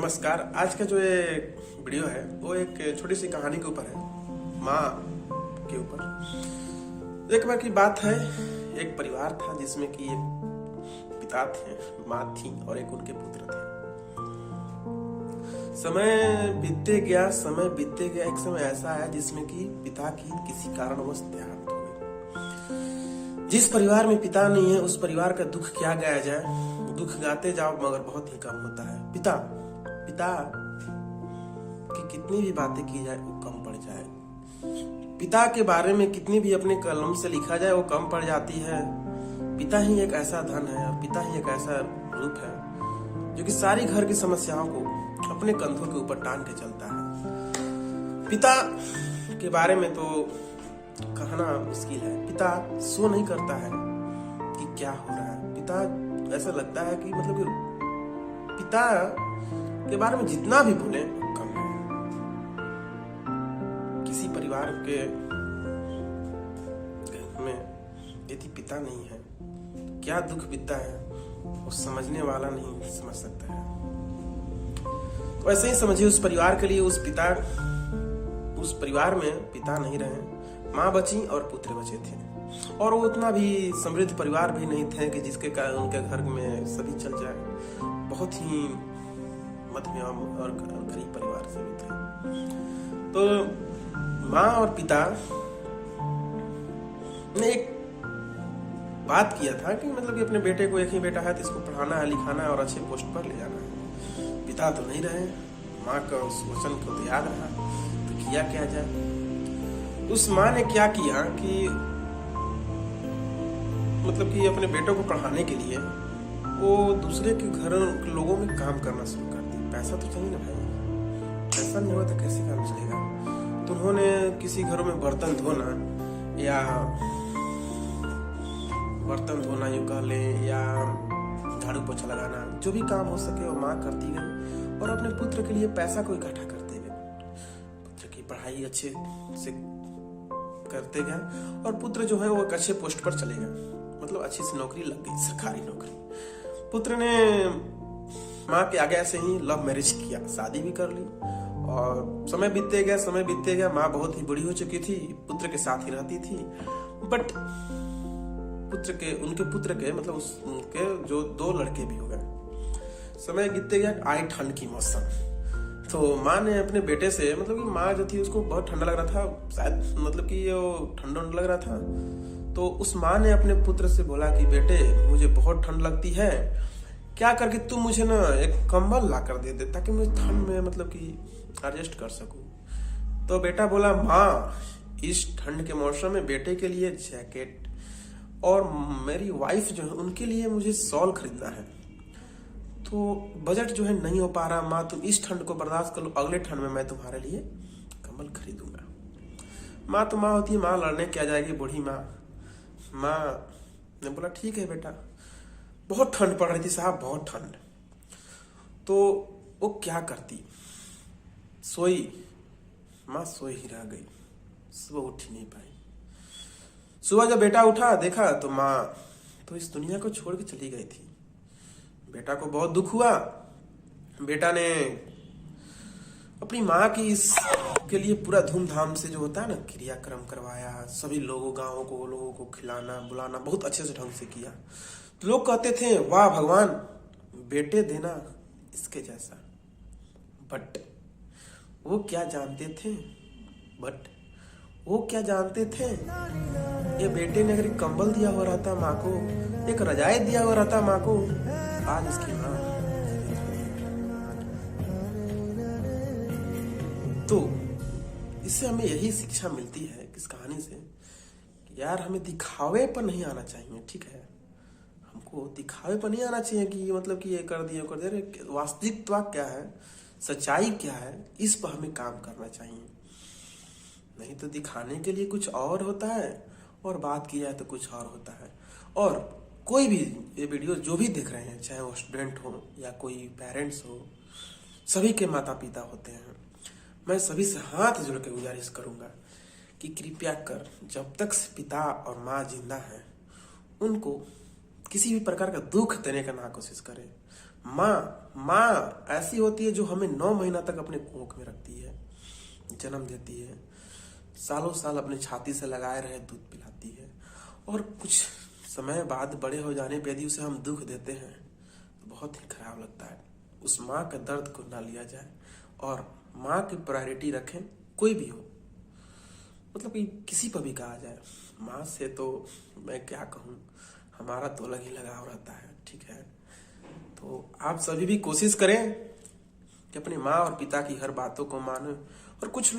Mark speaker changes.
Speaker 1: नमस्कार। आज का जो ये वीडियो है वो एक छोटी सी कहानी के ऊपर है, माँ के ऊपर। एक बार की बात है, एक परिवार था जिसमें कि एक पिता थे, माँ थी और एक उनके पुत्र थे। समय बीतते गया, एक समय ऐसा आया जिसमें कि पिता की किसी कारणवश देहांत हो गई। जिस परिवार में पिता नहीं है उस परिवार का दुख क्या गाया जाए, दुख गाते जाओ मगर बहुत ही कम होता है। पिता की कितनी भी बातें की जाए वो कम पड़ जाए, पिता के बारे में कितनी भी अपने कलम से लिखा जाए वो कम पड़ जाती है। पिता ही एक ऐसा धन है और पिता ही एक ऐसा रूप है जो कि सारी घर की समस्याओं को अपने कंधों के ऊपर टांग के चलता है। पिता के बारे में तो कहना मुश्किल है। पिता सो नहीं करता है कि क्या हो रहा है। पिता ऐसा लगता है कि मतलब कि पिता के बारे में जितना भी बोले कम है। किसी परिवार के में यदि पिता नहीं है तो क्या दुख बीतता है वो समझने वाला नहीं समझ सकता है। तो ऐसे ही समझिए, उस परिवार के लिए उस परिवार में पिता नहीं रहे, माँ बची और पुत्र बचे थे। और वो उतना भी समृद्ध परिवार भी नहीं थे कि जिसके कारण उनके घर में सभी चल जाए। बहुत ही मध्यम और गरीब परिवार से भी थे। तो माँ और पिता ने एक बात किया था कि मतलब कि अपने बेटे को, एक ही बेटा है तो इसको पढ़ाना है, लिखाना है और अच्छे पोस्ट पर ले जाना है। पिता तो नहीं रहे, माँ का उस वचन को तो याद रहा, तो किया क्या जाए। उस माँ ने क्या किया कि मतलब कि अपने बेटों को पढ़ाने के लिए वो दूसरे के घर के लोगों में काम करना शुरू कर दिया। पैसा तो चाहिए ना भाई, पैसा नहीं हुआ तो कैसे काम चलेगा। तो उन्होंने किसी घरों में बर्तन धोना यूं कह ले, या झाड़ू पोछा लगाना, जो भी काम हो सके वो माँ करती गई और अपने पुत्र के लिए पैसा को इकट्ठा करते गए। पुत्र की पढ़ाई अच्छे से करते गए और पुत्र जो है वो एक अच्छे पोस्ट पर चले गए, मतलब अच्छी सी नौकरी लग गई, सरकारी नौकरी। पुत्र ने माँ के आगे से ही लव मैरिज किया, शादी भी कर ली और समय बीतते गया। माँ बहुत ही बड़ी हो चुकी थी, पुत्र के साथ ही रहती थी। बट उनके पुत्र के मतलब उनके जो 2 लड़के भी हो गए। समय बीतते गया, आई ठंड की मौसम। तो माँ ने अपने बेटे से, मतलब कि माँ जो थी उसको बहुत ठंडा लग रहा था, शायद मतलब कि वो ठंडा लग रहा था। तो उस माँ ने अपने पुत्र से बोला कि बेटे मुझे बहुत ठंड लगती है, क्या करके तुम मुझे ना एक कंबल ला कर दे दे ताकि मैं ठंड में मतलब कि एडजस्ट कर सकूं। तो बेटा बोला, माँ इस ठंड के मौसम में बेटे के लिए जैकेट और मेरी वाइफ जो है उनके लिए मुझे शॉल खरीदना है, तो बजट जो है नहीं हो पा रहा। माँ तुम इस ठंड को बर्दाश्त कर लो, अगले ठंड में मैं तुम्हारे लिए कंबल खरीदूंगा। माँ तो माँ होती है, माँ लड़ने क्या जाएगी, बूढ़ी माँ ने बोला ठीक है बेटा। बहुत ठंड पड़ रही थी साहब, बहुत ठंड। तो वो क्या करती, माँ सोई ही रह गई, सुबह उठ ही नहीं पाई। सुबह जब बेटा उठा देखा तो माँ तो इस दुनिया को छोड़ के चली गई थी। बेटा को बहुत दुख हुआ। बेटा ने अपनी माँ की इसके लिए पूरा धूमधाम से जो होता है ना क्रियाक्रम करवाया, सभी लोगों को खिलाना बुलाना बहुत अच्छे से ढंग से किया। तो लोग कहते थे वाह भगवान बेटे देना इसके जैसा। बट वो क्या जानते थे, ये बेटे ने अगर एक कंबल दिया हुआ रहता माँ को, एक रजाई दिया हुआ रहता माँ को, आज इसकी माँ। तो इससे हमें यही शिक्षा मिलती है इस कहानी से कि यार हमें दिखावे पर नहीं आना चाहिए। ठीक है, हमको दिखावे पर नहीं आना चाहिए कि मतलब कि ये कर दिया कर दे। वास्तविकता क्या है, सच्चाई क्या है, इस पर हमें काम करना चाहिए। नहीं तो दिखाने के लिए कुछ और होता है और बात की जाए तो कुछ और होता है। और कोई भी ये वीडियो जो भी देख रहे हैं, चाहे वो स्टूडेंट हो या कोई पेरेंट्स हो, सभी के माता पिता होते हैं। मैं सभी से हाथ जोड़ के गुजारिश करूंगा कि कृपया कर जब तक पिता और माँ जिंदा है उनको किसी भी प्रकार का दुख देने का ना कोशिश करें। माँ ऐसी होती है जो हमें 9 महीना तक अपने कोख में रखती है, जन्म देती है, सालों साल अपने छाती से लगाए रहे दूध पिलाती है, और कुछ समय बाद बड़े हो जाने पे यदि उसे हम दुख देते हैं तो बहुत ही खराब लगता है। उस माँ के दर्द को ना लिया जाए और माँ की प्रायोरिटी रखें, कोई भी हो, मतलब कि किसी पर भी कहा जाए। माँ से तो मैं क्या कहूँ, हमारा तो अलग ही लगाव रहता है, ठीक है। तो आप सभी भी कोशिश करें कि अपनी माँ और पिता की हर बातों को माने। और कुछ